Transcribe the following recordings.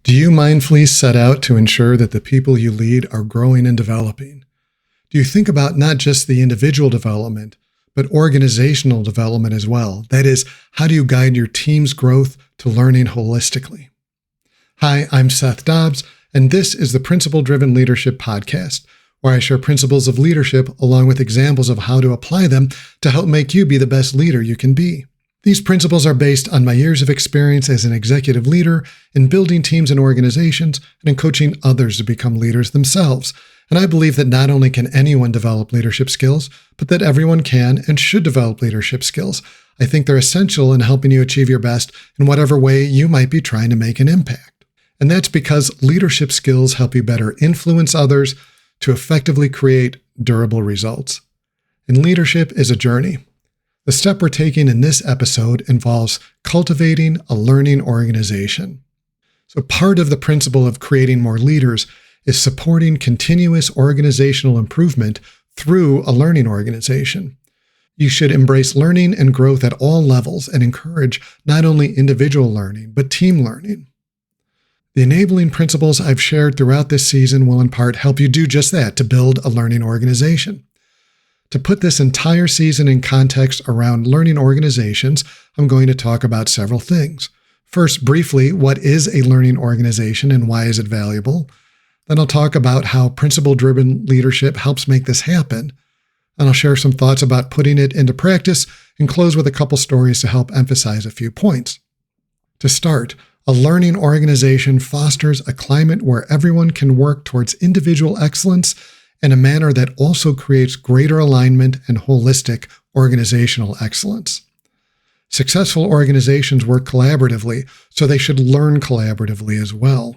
Do you mindfully set out to ensure that the people you lead are growing and developing? Do you think about not just the individual development, but organizational development as well? That is, how do you guide your team's growth to learning holistically? Hi, I'm Seth Dobbs, and this is the Principle-Driven Leadership Podcast, where I share principles of leadership along with examples of how to apply them to help make you be the best leader you can be. These principles are based on my years of experience as an executive leader in building teams and organizations and in coaching others to become leaders themselves. And I believe that not only can anyone develop leadership skills, but that everyone can and should develop leadership skills. I think they're essential in helping you achieve your best in whatever way you might be trying to make an impact. And that's because leadership skills help you better influence others to effectively create durable results. And leadership is a journey. The step we're taking in this episode involves cultivating a learning organization. So part of the principle of creating more leaders is supporting continuous organizational improvement through a learning organization. You should embrace learning and growth at all levels and encourage not only individual learning, but team learning. The enabling principles I've shared throughout this season will in part help you do just that, to build a learning organization. To put this entire season in context around learning organizations, I'm going to talk about several things. First, briefly, what is a learning organization and why is it valuable? Then I'll talk about how principle-driven leadership helps make this happen. And I'll share some thoughts about putting it into practice and close with a couple stories to help emphasize a few points. To start, a learning organization fosters a climate where everyone can work towards individual excellence in a manner that also creates greater alignment and holistic organizational excellence. Successful organizations work collaboratively, so they should learn collaboratively as well.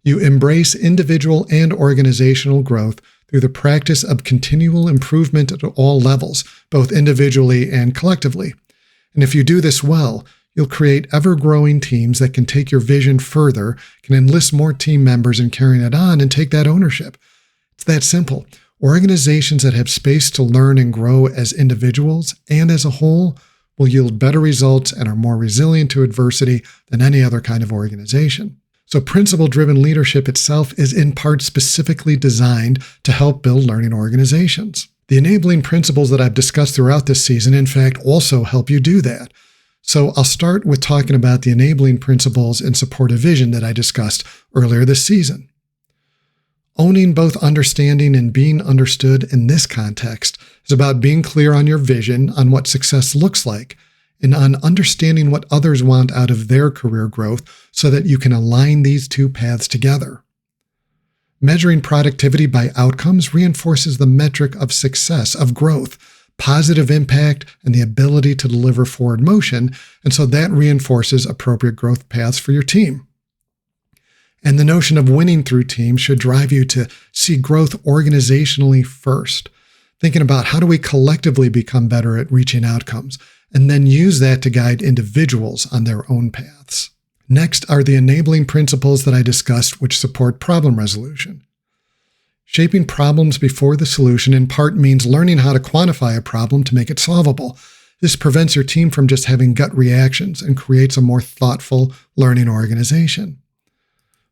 You embrace individual and organizational growth through the practice of continual improvement at all levels, both individually and collectively. And if you do this well, you'll create ever-growing teams that can take your vision further, can enlist more team members in carrying it on, and take that ownership. It's that simple. Organizations that have space to learn and grow as individuals and as a whole will yield better results and are more resilient to adversity than any other kind of organization. So principle-driven leadership itself is in part specifically designed to help build learning organizations. The enabling principles that I've discussed throughout this season, in fact, also help you do that. So I'll start with talking about the enabling principles and support of vision that I discussed earlier this season. Owning both understanding and being understood in this context is about being clear on your vision, on what success looks like, and on understanding what others want out of their career growth so that you can align these two paths together. Measuring productivity by outcomes reinforces the metric of success, of growth, positive impact, and the ability to deliver forward motion, and so that reinforces appropriate growth paths for your team. And the notion of winning through teams should drive you to see growth organizationally first, thinking about how do we collectively become better at reaching outcomes, and then use that to guide individuals on their own paths. Next are the enabling principles that I discussed, which support problem resolution. Shaping problems before the solution in part means learning how to quantify a problem to make it solvable. This prevents your team from just having gut reactions and creates a more thoughtful learning organization.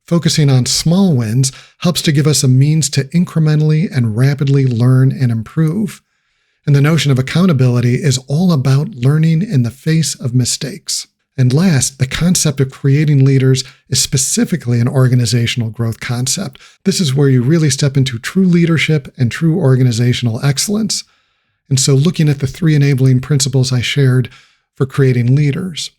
Focusing on small wins helps to give us a means to incrementally and rapidly learn and improve. And the notion of accountability is all about learning in the face of mistakes. And last, the concept of creating leaders is specifically an organizational growth concept. This is where you really step into true leadership and true organizational excellence. And so looking at the three enabling principles I shared for creating leaders.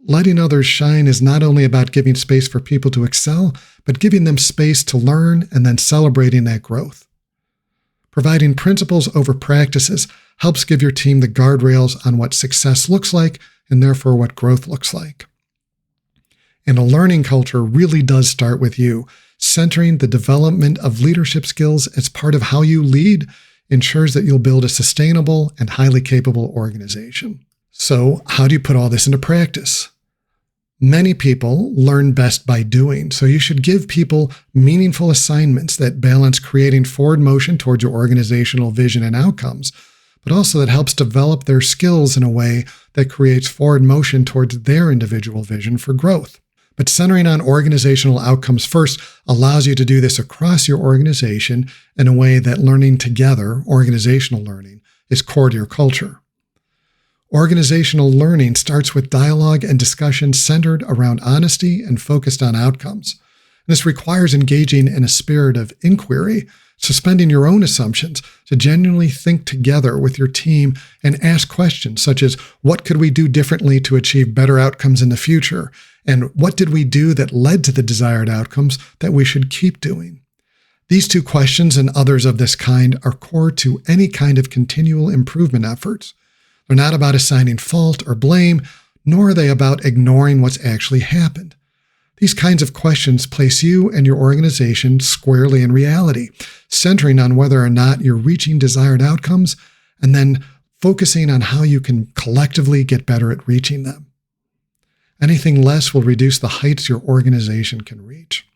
Letting others shine is not only about giving space for people to excel, but giving them space to learn and then celebrating that growth. Providing principles over practices helps give your team the guardrails on what success looks like and therefore what growth looks like. And a learning culture really does start with you. Centering the development of leadership skills as part of how you lead ensures that you'll build a sustainable and highly capable organization. So, how do you put all this into practice? Many people learn best by doing, so you should give people meaningful assignments that balance creating forward motion towards your organizational vision and outcomes, but also that helps develop their skills in a way that creates forward motion towards their individual vision for growth. But centering on organizational outcomes first allows you to do this across your organization in a way that learning together, organizational learning, is core to your culture. Organizational learning starts with dialogue and discussion centered around honesty and focused on outcomes. This requires engaging in a spirit of inquiry, suspending your own assumptions to genuinely think together with your team and ask questions such as, what could we do differently to achieve better outcomes in the future? And what did we do that led to the desired outcomes that we should keep doing? These two questions and others of this kind are core to any kind of continual improvement efforts. They're not about assigning fault or blame, nor are they about ignoring what's actually happened. These kinds of questions place you and your organization squarely in reality, centering on whether or not you're reaching desired outcomes, and then focusing on how you can collectively get better at reaching them. Anything less will reduce the heights your organization can reach.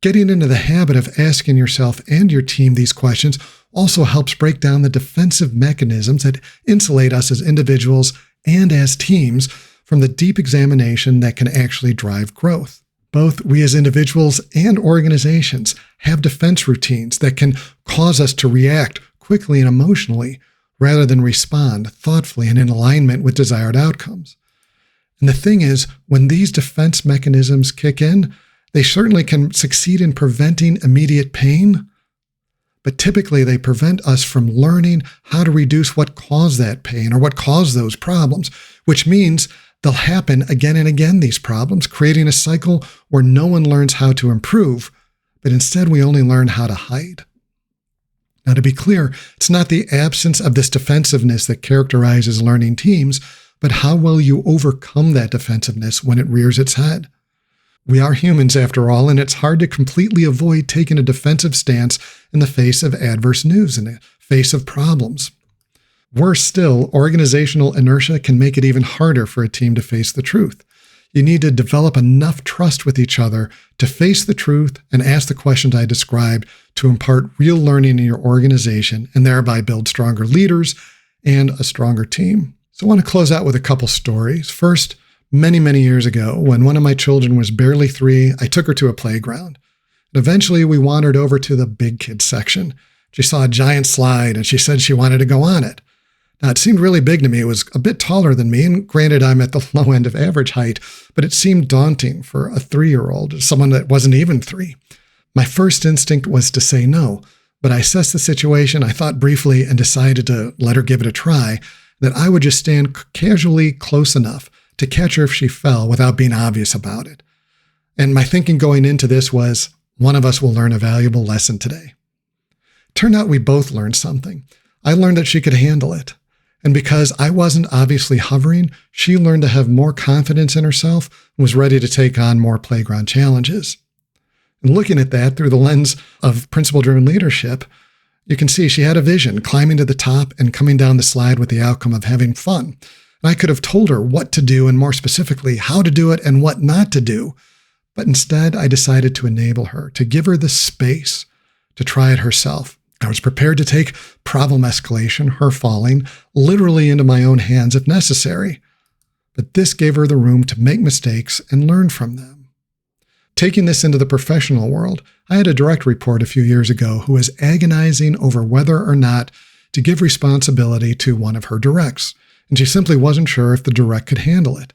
Getting into the habit of asking yourself and your team these questions also helps break down the defensive mechanisms that insulate us as individuals and as teams from the deep examination that can actually drive growth. Both we as individuals and organizations have defense routines that can cause us to react quickly and emotionally rather than respond thoughtfully and in alignment with desired outcomes. And the thing is, when these defense mechanisms kick in, they certainly can succeed in preventing immediate pain, but typically they prevent us from learning how to reduce what caused that pain or what caused those problems, which means they'll happen again and again, these problems, creating a cycle where no one learns how to improve, but instead we only learn how to hide. Now, to be clear, it's not the absence of this defensiveness that characterizes learning teams, but how will you overcome that defensiveness when it rears its head? We are humans, after all, and it's hard to completely avoid taking a defensive stance in the face of adverse news, in the face of problems. Worse still, organizational inertia can make it even harder for a team to face the truth. You need to develop enough trust with each other to face the truth and ask the questions I described to impart real learning in your organization and thereby build stronger leaders and a stronger team. So I want to close out with a couple stories. First, many years ago, when one of my children was barely 3, I took her to a playground. And eventually, we wandered over to the big kids section. She saw a giant slide, and she said she wanted to go on it. Now, it seemed really big to me. It was a bit taller than me, and granted, I'm at the low end of average height, but it seemed daunting for a 3-year-old, someone that wasn't even 3. My first instinct was to say no, but I assessed the situation, I thought briefly, and decided to let her give it a try, that I would just stand casually close enough to catch her if she fell without being obvious about it. And my thinking going into this was, one of us will learn a valuable lesson today. Turned out we both learned something. I learned that she could handle it. And because I wasn't obviously hovering, she learned to have more confidence in herself and was ready to take on more playground challenges. And looking at that through the lens of principle-driven leadership, you can see she had a vision, climbing to the top and coming down the slide with the outcome of having fun. I could have told her what to do and more specifically how to do it and what not to do. But instead, I decided to enable her, to give her the space to try it herself. I was prepared to take problem escalation, her falling, literally into my own hands if necessary. But this gave her the room to make mistakes and learn from them. Taking this into the professional world, I had a direct report a few years ago who was agonizing over whether or not to give responsibility to one of her directs. And she simply wasn't sure if the direct could handle it.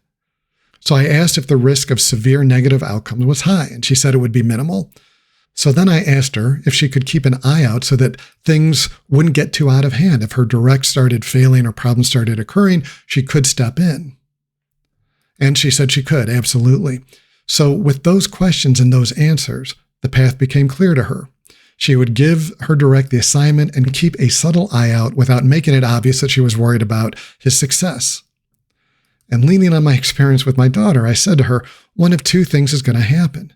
So I asked if the risk of severe negative outcomes was high, and she said it would be minimal. So then I asked her if she could keep an eye out so that things wouldn't get too out of hand. If her direct started failing or problems started occurring, she could step in. And she said she could, absolutely. So with those questions and those answers, the path became clear to her. She would give her direct the assignment and keep a subtle eye out without making it obvious that she was worried about his success. And leaning on my experience with my daughter, I said to her, one of two things is going to happen.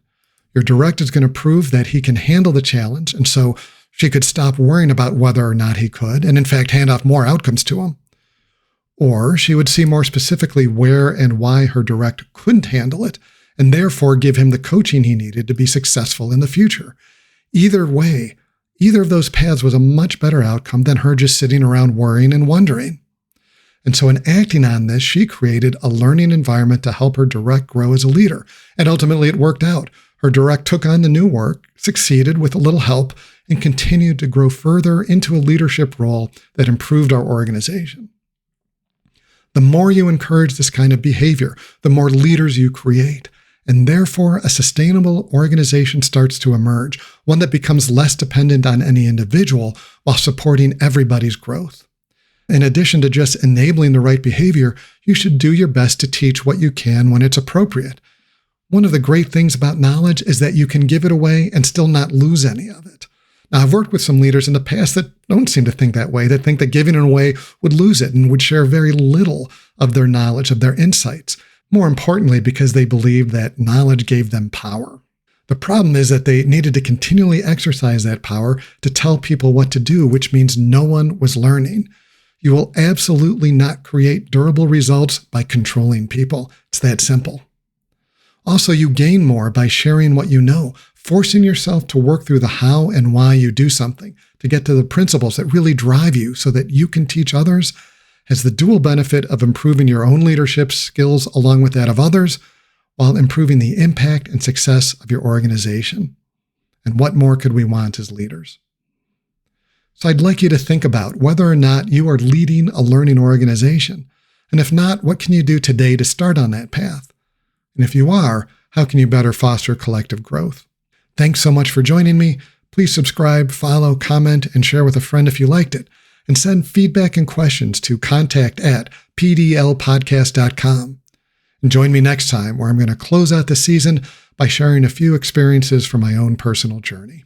Your direct is going to prove that he can handle the challenge, and so she could stop worrying about whether or not he could, and in fact hand off more outcomes to him. Or she would see more specifically where and why her direct couldn't handle it, and therefore give him the coaching he needed to be successful in the future. Either way, either of those paths was a much better outcome than her just sitting around worrying and wondering. And so in acting on this, she created a learning environment to help her direct grow as a leader. And ultimately it worked out. Her direct took on the new work, succeeded with a little help, and continued to grow further into a leadership role that improved our organization. The more you encourage this kind of behavior, the more leaders you create. And therefore, a sustainable organization starts to emerge, one that becomes less dependent on any individual while supporting everybody's growth. In addition to just enabling the right behavior, you should do your best to teach what you can when it's appropriate. One of the great things about knowledge is that you can give it away and still not lose any of it. Now, I've worked with some leaders in the past that don't seem to think that way, that think that giving it away would lose it and would share very little of their knowledge, of their insights. More importantly, because they believed that knowledge gave them power. The problem is that they needed to continually exercise that power to tell people what to do, which means no one was learning. You will absolutely not create durable results by controlling people. It's that simple. Also, you gain more by sharing what you know, forcing yourself to work through the how and why you do something, to get to the principles that really drive you so that you can teach others, has the dual benefit of improving your own leadership skills along with that of others, while improving the impact and success of your organization. And what more could we want as leaders? So I'd like you to think about whether or not you are leading a learning organization. And if not, what can you do today to start on that path? And if you are, how can you better foster collective growth? Thanks so much for joining me. Please subscribe, follow, comment, and share with a friend if you liked it. And send feedback and questions to contact@pdlpodcast.com. And join me next time where I'm going to close out the season by sharing a few experiences from my own personal journey.